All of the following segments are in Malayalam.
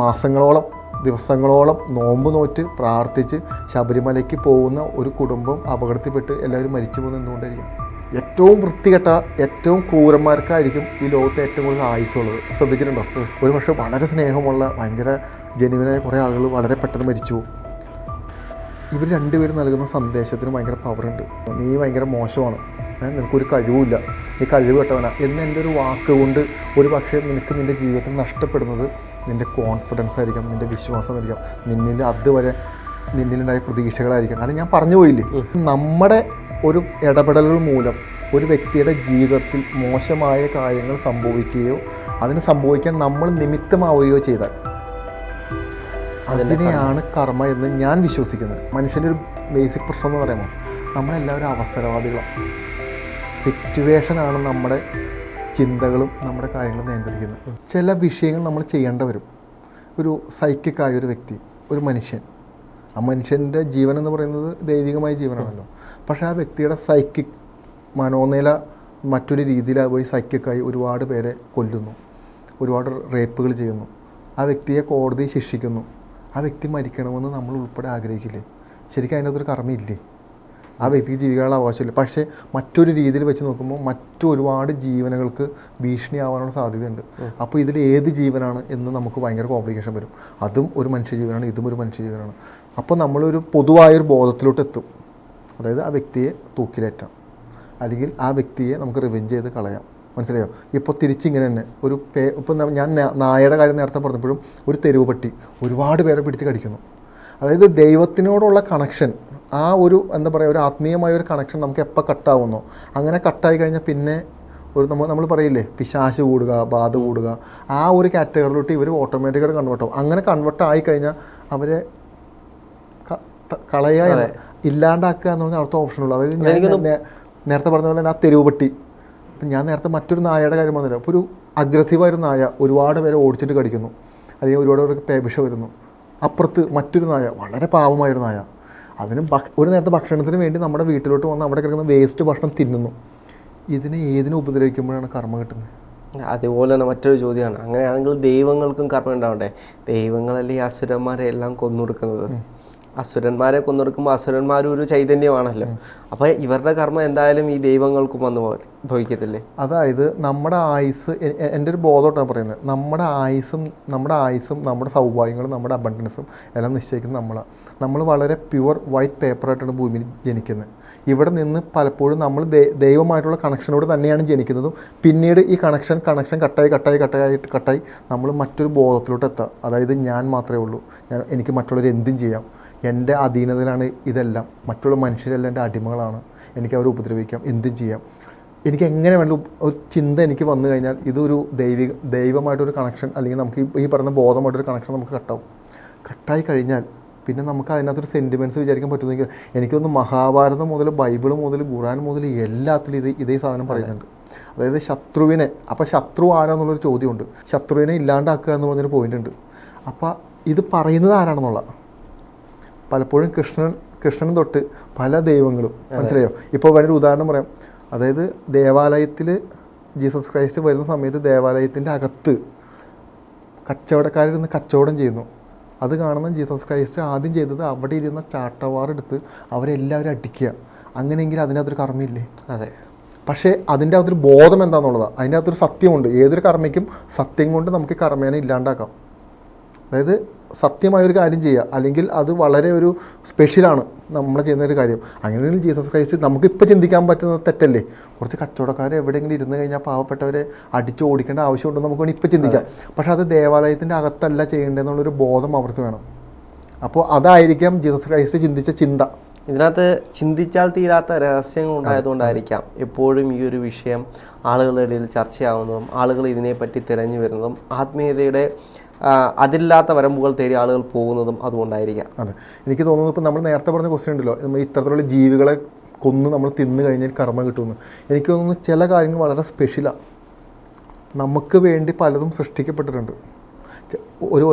മാസങ്ങളോളം ദിവസങ്ങളോളം നോമ്പ് നോറ്റ് പ്രാർത്ഥിച്ച് ശബരിമലയ്ക്ക് പോകുന്ന ഒരു കുടുംബം അപകടത്തിൽപ്പെട്ട് എല്ലാവരും മരിച്ചു പോകുന്നത് എന്തുകൊണ്ടായിരിക്കും? ഏറ്റവും വൃത്തികെട്ട ഏറ്റവും ക്രൂരന്മാർക്കായിരിക്കും ഈ ലോകത്ത് ഏറ്റവും കൂടുതൽ ആയുസ്സുള്ളത്. ശ്രദ്ധിച്ചിട്ടുണ്ടോ? ഒരു പക്ഷേ വളരെ സ്നേഹമുള്ള ഭയങ്കര ജെനുവിനായ കുറേ ആളുകൾ വളരെ പെട്ടെന്ന് മരിച്ചു പോകും. ഇവർ രണ്ടുപേരും നൽകുന്ന സന്ദേശത്തിന് ഭയങ്കര പവറുണ്ട്. നീ ഭയങ്കര മോശമാണ്, നിനക്കൊരു കഴിവുമില്ല, നീ കഴിവ് കെട്ടവനാ എന്ന് എൻ്റെ ഒരു വാക്ക് കൊണ്ട് ഒരു പക്ഷേ നിനക്ക് നിൻ്റെ ജീവിതത്തിൽ നഷ്ടപ്പെടുന്നത് നിൻ്റെ കോൺഫിഡൻസ് ആയിരിക്കാം, നിൻ്റെ വിശ്വാസമായിരിക്കാം, അതുവരെ നിന്നിലുണ്ടായ പ്രതീക്ഷകളായിരിക്കാം. കാരണം ഞാൻ പറഞ്ഞു പോയില്ലേ, നമ്മുടെ ഒരു ഇടപെടലുകൾ മൂലം ഒരു വ്യക്തിയുടെ ജീവിതത്തിൽ മോശമായ കാര്യങ്ങൾ സംഭവിക്കുകയോ അതിന് സംഭവിക്കാൻ നമ്മൾ നിമിത്തമാവുകയോ ചെയ്താൽ അതിനെയാണ് കർമ്മ എന്ന് ഞാൻ വിശ്വസിക്കുന്നത്. മനുഷ്യൻ്റെ ഒരു ബേസിക് പ്രശ്നം എന്ന് പറയുമ്പോൾ നമ്മളെല്ലാവരും അവസരവാദികളാണ്. സിറ്റുവേഷനാണ് നമ്മുടെ ചിന്തകളും നമ്മുടെ കാര്യങ്ങളും നിയന്ത്രിക്കുന്നത്. ചില വിഷയങ്ങൾ നമ്മൾ ചെയ്യേണ്ട വരും. ഒരു സൈക്കിക്കായ ഒരു വ്യക്തി, ഒരു മനുഷ്യൻ, ആ മനുഷ്യൻ്റെ ജീവൻ എന്ന് പറയുന്നത് ദൈവികമായ ജീവനാണല്ലോ. പക്ഷേ ആ വ്യക്തിയുടെ സൈക്കിക് മനോനില മറ്റൊരു രീതിയിലായി പോയി സൈക്കിക്കായി ഒരുപാട് പേരെ കൊല്ലുന്നു, ഒരുപാട് റേപ്പുകൾ ചെയ്യുന്നു, ആ വ്യക്തിയെ കോടതി ശിക്ഷിക്കുന്നു. ആ വ്യക്തി മരിക്കണമെന്ന് നമ്മൾ ഉൾപ്പെടെ ആഗ്രഹിക്കില്ലേ? ശരിക്കും അതിനകത്തൊരു കർമ്മയില്ലേ? ആ വ്യക്തിക്ക് ജീവിക്കാനുള്ള അവകാശമില്ല. പക്ഷേ മറ്റൊരു രീതിയിൽ വെച്ച് നോക്കുമ്പോൾ മറ്റൊരുപാട് ജീവനുകൾക്ക് ഭീഷണിയാവാനുള്ള സാധ്യതയുണ്ട്. അപ്പോൾ ഇതിൽ ഏത് ജീവനാണ് എന്ന് നമുക്ക് ഭയങ്കര കോംപ്ലിക്കേഷൻ വരും. അതും ഒരു മനുഷ്യജീവനാണ്, ഇതും ഒരു മനുഷ്യജീവനാണ്. അപ്പോൾ നമ്മളൊരു പൊതുവായൊരു ബോധത്തിലോട്ട് എത്തും. അതായത് ആ വ്യക്തിയെ തൂക്കിലേറ്റാം, അല്ലെങ്കിൽ ആ വ്യക്തിയെ നമുക്ക് റിവെഞ്ച് ചെയ്ത് കളയാം. മനസ്സിലായോ? ഇപ്പോൾ തിരിച്ചിങ്ങനെ തന്നെ ഇപ്പം ഞാൻ നായയുടെ കാര്യം നേരത്തെ പറഞ്ഞപ്പോഴും ഒരു തെരുവ് പട്ടി ഒരുപാട് പേരെ പിടിച്ച് കടിക്കുന്നു. അതായത് ദൈവത്തിനോടുള്ള കണക്ഷൻ, ആ ഒരു എന്താ പറയുക, ഒരു ആത്മീയമായ ഒരു കണക്ഷൻ നമുക്ക് എപ്പോൾ കട്ടാവുന്നോ അങ്ങനെ കട്ടായി കഴിഞ്ഞാൽ പിന്നെ ഒരു നമ്മൾ പറയില്ലേ പിശാച് കൂടുക, ബാധ കൂടുക, ആ ഒരു കാറ്റഗറിയിലോട്ട് ഇവർ ഓട്ടോമാറ്റിക്കായിട്ട് കൺവേർട്ട് ആവും. അങ്ങനെ കൺവേർട്ട് ആയിക്കഴിഞ്ഞാൽ അവരെ കളയുക, ഇല്ലാണ്ടാക്കുക എന്ന് പറഞ്ഞാൽ അടുത്ത ഓപ്ഷനുള്ളൂ. അതായത് ഞാൻ നേരത്തെ പറഞ്ഞ പോലെ ആ തെരുവ് പട്ടി, ഇപ്പം ഞാൻ നേരത്തെ മറ്റൊരു നായയുടെ കാര്യം പറഞ്ഞില്ല. അപ്പോൾ ഒരു അഗ്രസീവായൊരു നായ ഒരുപാട് പേരെ ഓടിച്ചിട്ട് കടിക്കുന്നു, അല്ലെങ്കിൽ ഒരുപാട് പേർക്ക് പേവിഷ വരുന്നു. അപ്പുറത്ത് മറ്റൊരു നായ, വളരെ പാവമായൊരു നായ, അതിന് ഒരു നേരത്തെ ഭക്ഷണത്തിന് വേണ്ടി നമ്മുടെ വീട്ടിലോട്ട് വന്ന് അവിടെ കിടക്കുന്ന വേസ്റ്റ് ഭക്ഷണം തിന്നുന്നു. ഇതിനെ ഉപദ്രവിക്കുമ്പോഴാണ് കർമ്മ കിട്ടുന്നത്. അതുപോലെ തന്നെ മറ്റൊരു ചോദ്യമാണ്, അങ്ങനെയാണെങ്കിൽ ദൈവങ്ങൾക്കും കർമ്മം ഉണ്ടാവണ്ടേ? ദൈവങ്ങളല്ലേ ഈ അസുരന്മാരെ എല്ലാം കൊന്നൊടുക്കുന്നത്? അസുരന്മാരെ കൊന്നൊടുക്കുമ്പോൾ അസുരന്മാരും ഒരു ചൈതന്യമാണല്ലോ. അപ്പോൾ ഇവരുടെ കർമ്മം എന്തായാലും ഈ ദൈവങ്ങൾക്കും വന്ന് ഭവിക്കത്തില്ലേ? അതായത് നമ്മുടെ ആയുസ്, എൻ്റെ ഒരു ബോധമായിട്ടാണ് പറയുന്നത്, നമ്മുടെ ആയുസും നമ്മുടെ സൗഭാഗ്യങ്ങളും നമ്മുടെ അബണ്ടൻസും എല്ലാം നിശ്ചയിക്കുന്നത് നമ്മൾ വളരെ പ്യുവർ വൈറ്റ് പേപ്പറായിട്ടാണ് ഭൂമിയിൽ ജനിക്കുന്നത്. ഇവിടെ നിന്ന് പലപ്പോഴും നമ്മൾ ദൈവമായിട്ടുള്ള കണക്ഷനോട് തന്നെയാണ് ജനിക്കുന്നതും പിന്നീട് ഈ കണക്ഷൻ കട്ടായി നമ്മൾ മറ്റൊരു ബോധത്തിലോട്ട് എത്താം. അതായത് ഞാൻ മാത്രമേ ഉള്ളൂ, എനിക്ക് മറ്റുള്ളവർ എന്തും ചെയ്യാം, എൻ്റെ അധീനതയിലാണ് ഇതെല്ലാം, മറ്റുള്ള മനുഷ്യരെല്ലാം എൻ്റെ അടിമകളാണ്, എനിക്ക് അവരെ ഉപദ്രവിക്കാം, എന്തും ചെയ്യാം, എനിക്ക് എങ്ങനെ വേണ്ട ഒരു ചിന്ത എനിക്ക് വന്നു കഴിഞ്ഞാൽ ഇതൊരു ദൈവമായിട്ടൊരു കണക്ഷൻ, അല്ലെങ്കിൽ നമുക്ക് ഈ പറയുന്ന ബോധമായിട്ടൊരു കണക്ഷൻ നമുക്ക് കട്ടായി കഴിഞ്ഞാൽ പിന്നെ നമുക്ക് അതിനകത്തൊരു സെൻറ്റിമെൻറ്റ്സ് വിചാരിക്കാൻ പറ്റുമെങ്കിൽ എനിക്കൊന്ന് മഹാഭാരതം മുതൽ ബൈബിൾ മുതൽ ഖുർആൻ മുതൽ എല്ലാത്തിലും ഇതേ സാധനം പറയുന്നുണ്ട്. അതായത് ശത്രുവിനെ, അപ്പോൾ ശത്രു ആരാന്നുള്ളൊരു ചോദ്യമുണ്ട്, ശത്രുവിനെ ഇല്ലാണ്ടാക്കുക എന്ന് പറഞ്ഞൊരു പോയിൻ്റ് ഉണ്ട്. അപ്പോൾ ഇത് പറയുന്നത് ആരാണെന്നുള്ള, പലപ്പോഴും കൃഷ്ണൻ തൊട്ട് പല ദൈവങ്ങളും, മനസ്സിലായോ? ഇപ്പോൾ വേറൊരു ഉദാഹരണം പറയാം. അതായത് ദേവാലയത്തിൽ ജീസസ് ക്രൈസ്റ്റ് വരുന്ന സമയത്ത് ദേവാലയത്തിൻ്റെ അകത്ത് കച്ചവടക്കാരിരുന്ന് കച്ചവടം ചെയ്യുന്നു. അത് കാണുന്ന ജീസസ് ക്രൈസ്റ്റ് ആദ്യം ചെയ്തത് അവിടെ ഇരുന്ന ചാട്ടവാറെടുത്ത് അവരെല്ലാവരും അടിക്കുക. അങ്ങനെയെങ്കിൽ അതിനകത്തൊരു കർമ്മയില്ലേ? അതെ. പക്ഷേ അതിൻ്റെ അകത്തൊരു ബോധം എന്താണെന്നുള്ളതാണ്. അതിൻ്റെ അകത്തൊരു സത്യമുണ്ട്. ഏതൊരു കർമ്മയ്ക്കും സത്യം കൊണ്ട് നമുക്ക് കർമ്മേനെ ഇല്ലാണ്ടാക്കാം. അതായത് സത്യമായൊരു കാര്യം ചെയ്യുക, അല്ലെങ്കിൽ അത് വളരെ ഒരു സ്പെഷ്യലാണ് നമ്മൾ ചെയ്യുന്നൊരു കാര്യം. അങ്ങനെയാണെങ്കിൽ ജീസസ് ക്രൈസ്റ്റ് നമുക്കിപ്പോൾ ചിന്തിക്കാൻ പറ്റുന്ന തെറ്റല്ലേ? കുറച്ച് കച്ചവടക്കാർ എവിടെയെങ്കിലും ഇരുന്ന് കഴിഞ്ഞാൽ പാവപ്പെട്ടവരെ അടിച്ച് ഓടിക്കേണ്ട ആവശ്യമുണ്ടെന്ന് നമുക്ക് വേണമെങ്കിൽ ഇപ്പോൾ ചിന്തിക്കാം. പക്ഷേ അത് ദേവാലയത്തിൻ്റെ അകത്തല്ല ചെയ്യേണ്ടതെന്നുള്ളൊരു ബോധം അവർക്ക് വേണം. അപ്പോൾ അതായിരിക്കാം ജീസസ് ക്രൈസ്റ്റ് ചിന്തിച്ച ചിന്ത. ഇതിനകത്ത് ചിന്തിച്ചാൽ തീരാത്ത രഹസ്യങ്ങൾ ഉണ്ടായതുകൊണ്ടായിരിക്കാം എപ്പോഴും ഈ ഒരു വിഷയം ആളുകളുടെ ഇടയിൽ ചർച്ചയാവുന്നതും ആളുകൾ ഇതിനെപ്പറ്റി തിരഞ്ഞു വരുന്നതും ആത്മീയതയുടെ അതില്ലാത്ത വരമ്പുകൾ തേടി ആളുകൾ പോകുന്നതും അതുകൊണ്ടായിരിക്കാം. അതെ, എനിക്ക് തോന്നുന്നു ഇപ്പോൾ നമ്മൾ നേരത്തെ പറഞ്ഞ ക്വസ്റ്റ്യൻ ഉണ്ടല്ലോ, നമ്മൾ ഇത്തരത്തിലുള്ള ജീവികളെ കൊന്ന് നമ്മൾ തിന്നു കഴിഞ്ഞാൽ കർമ്മ കിട്ടുമെന്ന്. എനിക്ക് തോന്നുന്നു ചില കാര്യങ്ങൾ വളരെ സ്പെഷ്യലാണ്. നമുക്ക് വേണ്ടി പലതും സൃഷ്ടിക്കപ്പെട്ടിട്ടുണ്ട്.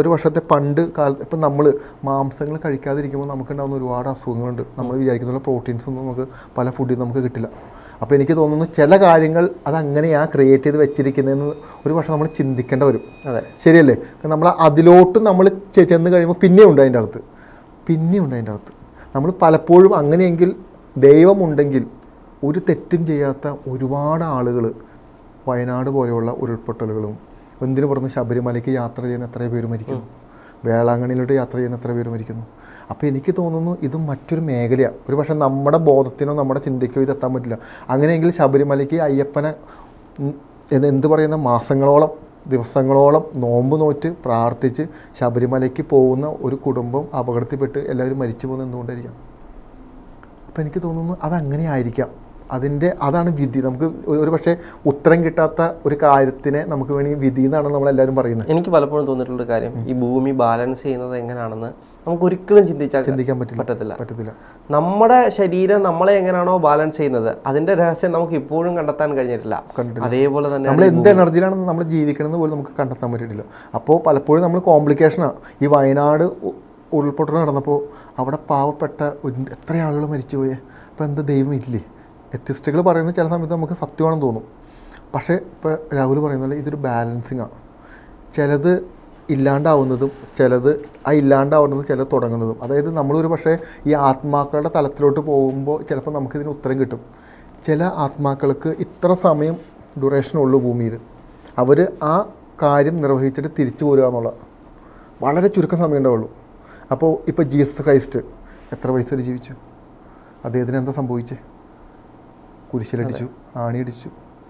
ഒരു വർഷത്തെ പണ്ട് കാലത്ത് ഇപ്പം നമ്മൾ മാംസങ്ങൾ കഴിക്കാതിരിക്കുമ്പോൾ നമുക്കുണ്ടാകുന്ന ഒരുപാട് അസുഖങ്ങളുണ്ട്. നമ്മൾ വിചാരിക്കുന്ന പ്രോട്ടീൻസ് ഒന്നും നമുക്ക് പല ഫുഡിൽ നമുക്ക് കിട്ടില്ല. അപ്പോൾ എനിക്ക് തോന്നുന്നു ചില കാര്യങ്ങൾ അതങ്ങനെയാണ് ക്രിയേറ്റ് ചെയ്ത് വെച്ചിരിക്കുന്നതെന്ന് ഒരു പക്ഷേ നമ്മൾ ചിന്തിക്കേണ്ട വരും. അതെ, ശരിയല്ലേ? നമ്മൾ അതിലോട്ട് നമ്മൾ ചെന്ന് കഴിയുമ്പോൾ പിന്നെയും ഉണ്ട് അതിൻ്റെ അകത്ത്. നമ്മൾ പലപ്പോഴും അങ്ങനെയെങ്കിൽ ദൈവമുണ്ടെങ്കിൽ ഒരു തെറ്റും ചെയ്യാത്ത ഒരുപാട് ആളുകൾ വയനാട് പോലെയുള്ള ഉരുൾപൊട്ടലുകളും എന്തിനു പറഞ്ഞ് ശബരിമലയ്ക്ക് യാത്ര ചെയ്യുന്ന എത്ര പേര് മരിക്കുന്നു, വേളാങ്കണ്ണിയിലോട്ട് യാത്ര ചെയ്യുന്ന എത്ര പേര് മരിക്കുന്നു. അപ്പോൾ എനിക്ക് തോന്നുന്നു ഇത് മറ്റൊരു മേഖലയാണ്. ഒരു പക്ഷേ നമ്മുടെ ബോധത്തിനോ നമ്മുടെ ചിന്തയ്ക്കോ ഇത് എത്താൻ പറ്റില്ല. അങ്ങനെയെങ്കിൽ ശബരിമലയ്ക്ക് അയ്യപ്പനെ എന്ത് പറയുന്ന മാസങ്ങളോളം ദിവസങ്ങളോളം നോമ്പ് നോറ്റ് പ്രാർത്ഥിച്ച് ശബരിമലയ്ക്ക് പോകുന്ന ഒരു കുടുംബം അപകടത്തിൽപ്പെട്ട് എല്ലാവരും മരിച്ചു പോകുന്നത് എന്തുകൊണ്ടായിരിക്കാം? അപ്പോൾ എനിക്ക് തോന്നുന്നു അതങ്ങനെ ആയിരിക്കാം. അതാണ് വിധി. നമുക്ക് ഒരു പക്ഷേ ഉത്തരം കിട്ടാത്ത ഒരു കാര്യത്തിനെ നമുക്ക് വേണമെങ്കിൽ വിധി എന്നാണ് നമ്മളെല്ലാവരും പറയുന്നത്. എനിക്ക് പലപ്പോഴും തോന്നിയിട്ടുള്ളൊരു കാര്യം, ഈ ഭൂമി ബാലൻസ് ചെയ്യുന്നത് എങ്ങനെയാണെന്ന് നമുക്ക് ഒരിക്കലും ചിന്തിക്കാൻ പറ്റത്തില്ല. നമ്മുടെ ശരീരം നമ്മളെ എങ്ങനെയാണോ ബാലൻസ് ചെയ്യുന്നത് അതിന്റെ രഹസ്യം നമുക്ക് ഇപ്പോഴും കണ്ടെത്താൻ കഴിഞ്ഞിട്ടില്ല. അതേപോലെ തന്നെ നമ്മൾ എന്ത് എനർജിയിലാണ് നമ്മൾ ജീവിക്കണമെന്ന് പോലും നമുക്ക് കണ്ടെത്താൻ പറ്റിയിട്ടില്ല. അപ്പോൾ പലപ്പോഴും നമ്മൾ കോംപ്ലിക്കേഷനാണ്. ഈ വയനാട് ഉരുൾപൊട്ടൽ നടന്നപ്പോൾ അവിടെ പാവപ്പെട്ട എത്ര ആളുകൾ മരിച്ചുപോയേ. അപ്പോൾ എന്താ ദൈവം ഇല്ലേ? എത്തിസ്റ്റുകൾ പറയുന്നത് ചില സമയത്ത് നമുക്ക് സത്യമാണെന്ന് തോന്നും. പക്ഷേ ഇപ്പോൾ രാഹുൽ പറയുന്നത് ഇതൊരു ബാലൻസിങ്ങാണ്. ചിലത് ഇല്ലാണ്ടാവുന്നതും ചിലത് തുടങ്ങുന്നതും. അതായത് നമ്മളൊരു പക്ഷേ ഈ ആത്മാക്കളുടെ തലത്തിലോട്ട് പോകുമ്പോൾ ചിലപ്പോൾ നമുക്കിതിന് ഉത്തരം കിട്ടും. ചില ആത്മാക്കൾക്ക് ഇത്ര സമയം ഡ്യൂറേഷനുള്ളൂ ഭൂമിയിൽ, അവർ ആ കാര്യം നിർവഹിച്ചിട്ട് തിരിച്ചു പോരുക എന്നുള്ള വളരെ ചുരുക്കം സമയം ഉണ്ടാവുള്ളൂ. അപ്പോൾ ഇപ്പോൾ ജീസസ് ക്രൈസ്റ്റ് എത്ര വയസ്സ് വരെ ജീവിച്ചു? അദ്ദേഹത്തിന് എന്താ സംഭവിച്ചേ? കുരിശിലടിച്ചു, ആണിയടിച്ചു,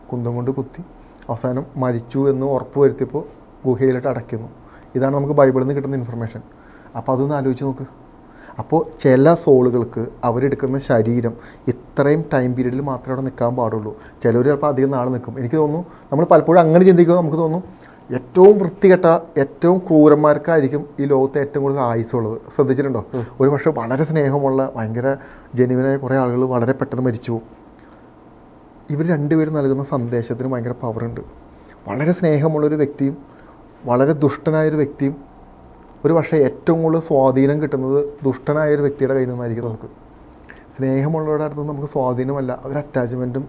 കുന്തം കൊണ്ട് കുത്തി, അവസാനം മരിച്ചു എന്ന് ഉറപ്പ് വരുത്തിയപ്പോൾ ഗുഹയിലിട്ട് അടയ്ക്കുന്നു. ഇതാണ് നമുക്ക് ബൈബിളിൽ നിന്ന് കിട്ടുന്ന ഇൻഫർമേഷൻ. അപ്പോൾ അതൊന്ന് ആലോചിച്ച് നോക്ക്. അപ്പോൾ ചില സോളുകൾക്ക് അവരെടുക്കുന്ന ശരീരം ഇത്രയും ടൈം പീരീഡിൽ മാത്രമേ അവിടെ നിൽക്കാൻ പാടുള്ളൂ. ചിലർ ചിലപ്പോൾ അധികം നാൾ നിൽക്കും. എനിക്ക് തോന്നുന്നു നമ്മൾ പലപ്പോഴും അങ്ങനെ ചിന്തിക്കുമ്പോൾ നമുക്ക് തോന്നും ഏറ്റവും വൃത്തികെട്ട ഏറ്റവും ക്രൂരന്മാർക്കായിരിക്കും ഈ ലോകത്ത് ഏറ്റവും കൂടുതൽ ആയുസ്സുള്ളത്. ശ്രദ്ധിച്ചിട്ടുണ്ടോ? ഒരു പക്ഷേ വളരെ സ്നേഹമുള്ള ഭയങ്കര ജെനുവിനായ കുറേ ആളുകൾ വളരെ പെട്ടെന്ന് മരിച്ചു പോകും. ഇവർ രണ്ടുപേരും നൽകുന്ന സന്ദേശത്തിന് ഭയങ്കര പവറുണ്ട്. വളരെ സ്നേഹമുള്ളൊരു വ്യക്തിയും വളരെ ദുഷ്ടനായൊരു വ്യക്തിയും ഒരു പക്ഷേ ഏറ്റവും കൂടുതൽ സ്വാധീനം കിട്ടുന്നത് ദുഷ്ടനായൊരു വ്യക്തിയുടെ കയ്യിൽ നിന്നായിരിക്കും. നമുക്ക് സ്നേഹമുള്ളവരുടെ അടുത്ത് നിന്ന് നമുക്ക് സ്വാധീനമല്ല, അതൊരു അറ്റാച്ച്മെൻറ്റും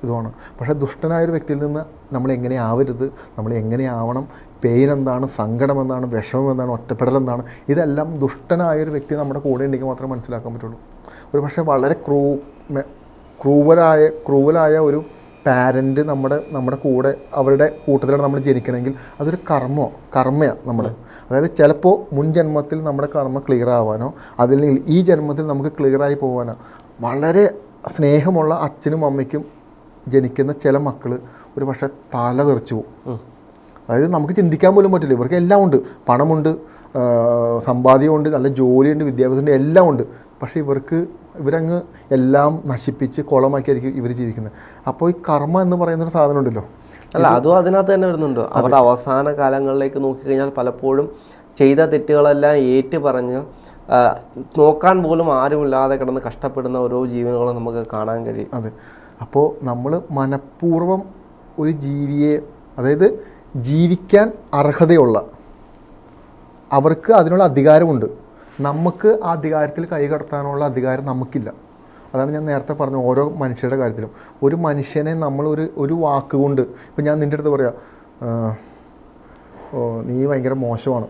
ഇതുമാണ്. പക്ഷേ ദുഷ്ടനായൊരു വ്യക്തിയിൽ നിന്ന് നമ്മൾ എങ്ങനെ ആവരുത്, നമ്മൾ എങ്ങനെ ആവണം, പെയിൻ എന്താണ്, സങ്കടം എന്താണ്, വിഷമം എന്താണ്, ഒറ്റപ്പെടൽ എന്താണ്, ഇതെല്ലാം ദുഷ്ടനായൊരു വ്യക്തി നമ്മുടെ കൂടെ ഉണ്ടെങ്കിൽ മാത്രമേ മനസ്സിലാക്കാൻ പറ്റുള്ളൂ. ഒരു പക്ഷേ വളരെ ക്രൂവലായ ഒരു പാരൻറ്റ് നമ്മുടെ കൂടെ അവരുടെ കൂട്ടത്തിലാണ് നമ്മൾ ജനിക്കണമെങ്കിൽ അതൊരു കർമ്മയാണ് നമ്മുടെ. അതായത് ചിലപ്പോൾ മുൻ ജന്മത്തിൽ നമ്മുടെ കർമ്മ ക്ലിയർ ആവാനോ അതല്ലെങ്കിൽ ഈ ജന്മത്തിൽ നമുക്ക് ക്ലിയറായി പോകാനോ വളരെ സ്നേഹമുള്ള അച്ഛനും അമ്മയ്ക്കും ജനിക്കുന്ന ചില മക്കൾ ഒരു പക്ഷേ തല തെറിച്ചു പോകും. അതായത് നമുക്ക് ചിന്തിക്കാൻ പോലും പറ്റില്ല. ഇവർക്ക് എല്ലാം ഉണ്ട്, പണമുണ്ട്, സമ്പാദ്യമുണ്ട്, നല്ല ജോലിയുണ്ട്, വിദ്യാഭ്യാസമുണ്ട്, എല്ലാം ഉണ്ട്. പക്ഷേ ഇവരങ്ങ് എല്ലാം നശിപ്പിച്ച് കുളമാക്കിയായിരിക്കും ഇവർ ജീവിക്കുന്നത്. അപ്പോൾ ഈ കർമ്മ എന്ന് പറയുന്നൊരു സാധനം ഉണ്ടല്ലോ, അല്ല അതും അതിനകത്ത് തന്നെ വരുന്നുണ്ട്. അവരുടെ അവസാന കാലങ്ങളിലേക്ക് നോക്കിക്കഴിഞ്ഞാൽ പലപ്പോഴും ചെയ്ത തെറ്റുകളെല്ലാം ഏറ്റു പറഞ്ഞ് നോക്കാൻ പോലും ആരുമില്ലാതെ കിടന്ന് കഷ്ടപ്പെടുന്ന ഓരോ ജീവനുകളും നമുക്ക് കാണാൻ കഴിയും. അതെ. അപ്പോൾ നമ്മൾ മനഃപൂർവ്വം ഒരു ജീവിയെ, അതായത് ജീവിക്കാൻ അർഹതയുള്ള അവർക്ക് അതിനുള്ള അധികാരമുണ്ട്, നമുക്ക് ആ അധികാരത്തിൽ കൈ കടത്താനുള്ള അധികാരം നമുക്കില്ല. അതാണ് ഞാൻ നേരത്തെ പറഞ്ഞ ഓരോ മനുഷ്യരുടെ കാര്യത്തിലും. ഒരു മനുഷ്യനെ നമ്മൾ ഒരു വാക്കുകൊണ്ട്, ഇപ്പം ഞാൻ നിൻ്റെ അടുത്ത് പറയാം, നീ ഭയങ്കര മോശമാണ്,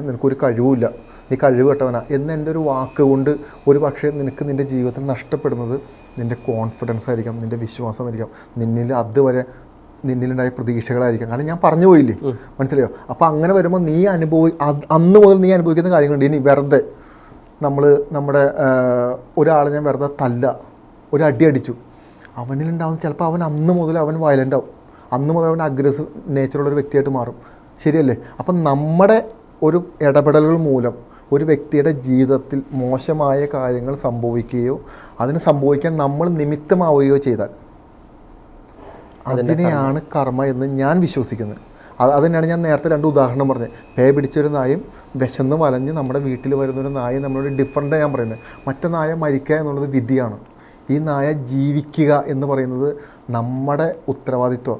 നിനക്കൊരു കഴിവുമില്ല, നീ കഴിവ് കെട്ടവനാ എന്ന് എൻ്റെ ഒരു വാക്ക് കൊണ്ട് ഒരു പക്ഷേ നിനക്ക് നിൻ്റെ ജീവിതത്തിൽ നഷ്ടപ്പെടുന്നത് നിൻ്റെ കോൺഫിഡൻസ് ആയിരിക്കാം, നിൻ്റെ വിശ്വാസമായിരിക്കാം, നിന്നിലുണ്ടായ പ്രതീക്ഷകളായിരിക്കാം. കാരണം ഞാൻ പറഞ്ഞു പോയില്ലേ, മനസ്സിലായോ? അപ്പോൾ അങ്ങനെ വരുമ്പോൾ അന്ന് മുതൽ നീ അനുഭവിക്കുന്ന കാര്യങ്ങളുണ്ട്. ഇനി വെറുതെ നമ്മുടെ ഒരാളെ ഞാൻ വെറുതെ ഒരു അടി അടിച്ചു, അവനിലുണ്ടാവുന്ന ചിലപ്പോൾ അന്ന് മുതൽ അവൻ വയലൻ്റ് ആവും, അന്ന് മുതൽ അവൻ അഗ്രസീവ് നേച്ചറുള്ളൊരു വ്യക്തിയായിട്ട് മാറും. ശരിയല്ലേ? അപ്പം നമ്മുടെ ഒരു ഇടപെടലുകൾ മൂലം ഒരു വ്യക്തിയുടെ ജീവിതത്തിൽ മോശമായ കാര്യങ്ങൾ സംഭവിക്കുകയോ അതിന് സംഭവിക്കാൻ നമ്മൾ നിമിത്തമാവുകയോ ചെയ്താൽ അതിനെയാണ് കർമ്മ എന്ന് ഞാൻ വിശ്വസിക്കുന്നത്. അത് തന്നെയാണ് ഞാൻ നേരത്തെ 2 ഉദാഹരണം പറഞ്ഞത്. പേ പിടിച്ചൊരു നായും വിശന്ന് വലഞ്ഞ് നമ്മുടെ വീട്ടിൽ വരുന്നൊരു നായും നമ്മളോട് ഡിഫറൻ്റാണ് ഞാൻ പറയുന്നത്. മറ്റേ നായ മരിക്കുക എന്നുള്ളത് വിധിയാണ്. ഈ നായ ജീവിക്കുക എന്ന് പറയുന്നത് നമ്മുടെ ഉത്തരവാദിത്വം.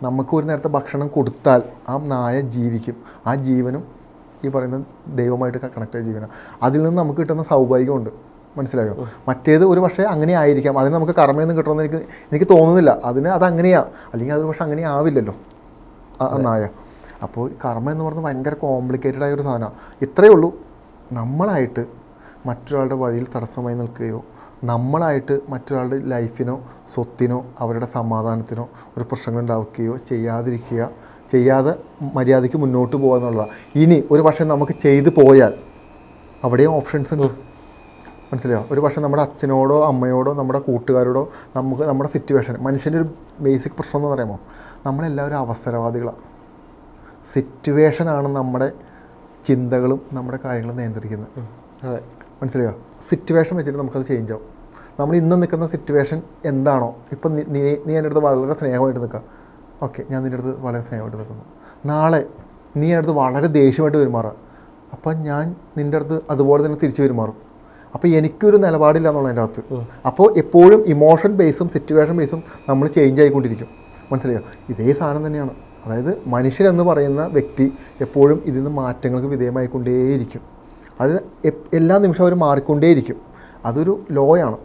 നമുക്ക് ഒരു നേരത്തെ ഭക്ഷണം കൊടുത്താൽ ആ നായ ജീവിക്കും. ആ ജീവനും ഈ പറയുന്ന ദൈവമായിട്ട് കണക്റ്റായ ജീവനാണ്. അതിൽ നിന്ന് നമുക്ക് കിട്ടുന്ന സൗഭാഗ്യമുണ്ട്. മനസ്സിലായോ? മറ്റേത് ഒരു പക്ഷേ അങ്ങനെ ആയിരിക്കാം, അതിന് നമുക്ക് കർമ്മയൊന്നും കിട്ടണമെന്ന് എനിക്ക് തോന്നുന്നില്ല. അത് അങ്ങനെയാണ്, അല്ലെങ്കിൽ അത് പക്ഷെ അങ്ങനെ ആവില്ലല്ലോ നായ. അപ്പോൾ കർമ്മ എന്ന് പറഞ്ഞാൽ ഭയങ്കര കോംപ്ലിക്കേറ്റഡ് ആയ ഒരു സാധനമാണ്. ഇത്രയേ ഉള്ളൂ, നമ്മളായിട്ട് മറ്റൊരാളുടെ വഴിയിൽ തടസ്സമായി നിൽക്കുകയോ നമ്മളായിട്ട് മറ്റൊരാളുടെ ലൈഫിനോ സ്വത്തിനോ അവരുടെ സമാധാനത്തിനോ ഒരു പ്രശ്നങ്ങൾ ഉണ്ടാക്കുകയോ ചെയ്യാതെ മര്യാദയ്ക്ക് മുന്നോട്ട് പോകുക എന്നുള്ളതാണ്. ഇനി ഒരു പക്ഷേ നമുക്ക് ചെയ്തു പോയാൽ അവിടെയും ഓപ്ഷൻസ് ഉണ്ട്, മനസ്സിലായോ? ഒരു പക്ഷേ നമ്മുടെ അച്ഛനോടോ അമ്മയോടോ നമ്മുടെ കൂട്ടുകാരോടോ നമ്മുടെ സിറ്റുവേഷൻ, മനുഷ്യൻ്റെ ഒരു ബേസിക് പ്രശ്നം എന്ന് പറയുമ്പോൾ നമ്മളെല്ലാവരും അവസരവാദികളാണ്. സിറ്റുവേഷനാണ് നമ്മുടെ ചിന്തകളും നമ്മുടെ കാര്യങ്ങളും നിയന്ത്രിക്കുന്നത്. മനസ്സിലായോ? സിറ്റുവേഷൻ വെച്ചിട്ട് നമുക്കത് ചേഞ്ച് ആവും. നമ്മൾ ഇന്ന് നിൽക്കുന്ന സിറ്റുവേഷൻ എന്താണോ, ഇപ്പം നീ എൻ്റെ അടുത്ത് വളരെ സ്നേഹമായിട്ട് നിൽക്കുക, ഓക്കെ, ഞാൻ നിൻ്റെ അടുത്ത് വളരെ സ്നേഹമായിട്ട് നിൽക്കുന്നു. നാളെ നീ എൻ്റെ അടുത്ത് വളരെ ദേഷ്യമായിട്ട് പെരുമാറുക, അപ്പം ഞാൻ നിൻ്റെ അടുത്ത് അതുപോലെ തന്നെ തിരിച്ച് പെരുമാറും. അപ്പോൾ എനിക്കൊരു നിലപാടില്ല എന്നുള്ളതിൻ്റെ അകത്ത്. അപ്പോൾ എപ്പോഴും ഇമോഷൻ ബേസും സിറ്റുവേഷൻ ബേസും നമ്മൾ ചേഞ്ച് ആയിക്കൊണ്ടിരിക്കും. മനസ്സിലായോ? ഇതേ സാധനം തന്നെയാണ്. അതായത് മനുഷ്യനെന്ന് പറയുന്ന വ്യക്തി എപ്പോഴും ഇതിൽ നിന്ന് മാറ്റങ്ങൾക്ക് വിധേയമായിക്കൊണ്ടേയിരിക്കും. അത് എല്ലാ നിമിഷവും അവർ മാറിക്കൊണ്ടേയിരിക്കും. അതൊരു ലോയാണ്.